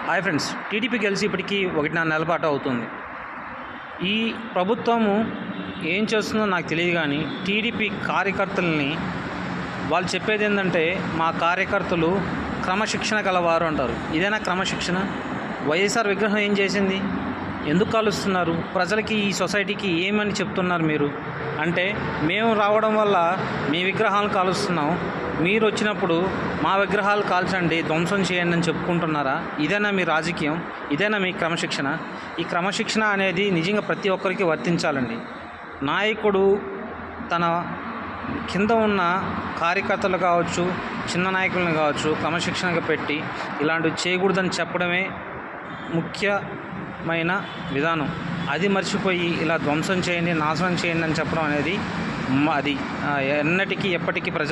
Hi friends, TDP గెలిచి ఇప్పటికీ 1.5 నెలల పాటు అవుతుంది. ఈ ప్రభుత్వము ఏం చేస్తుందో నాకు తెలియదు, కానీ టీడీపీ కార్యకర్తలని వాళ్ళు చెప్పేది ఏంటంటే మా కార్యకర్తలు క్రమశిక్షణ గలవారు అంటారు. ఇదేనా క్రమశిక్షణ? వైఎస్ఆర్ విగ్రహం ఏం చేసింది? ఎందుకు కాలుస్తున్నారు? ప్రజలకి ఈ సొసైటీకి ఏమని చెప్తున్నారు మీరు? అంటే మేము రావడం వల్ల మీ విగ్రహాలను కాలుస్తున్నాం, మీరు వచ్చినప్పుడు మా విగ్రహాలు కాల్చండి, ధ్వంసం చేయండి అని చెప్పుకుంటున్నారా? ఇదేనా మీ రాజకీయం? ఇదేనా మీ క్రమశిక్షణ? ఈ క్రమశిక్షణ అనేది నిజంగా ప్రతి ఒక్కరికి వర్తించాలండి. నాయకుడు తన కింద ఉన్న కార్యకర్తలు కావచ్చు, చిన్న నాయకులను కావచ్చు, క్రమశిక్షణగా పెట్టి ఇలాంటివి చేయకూడదని చెప్పడమే ముఖ్యమైన విధానం. అది మర్చిపోయి ఇలా ధ్వంసం చేయండి, నాశనం చేయండి అని చెప్పడం అనేది అది ఎన్నటికీ ఎప్పటికీ ప్రజలు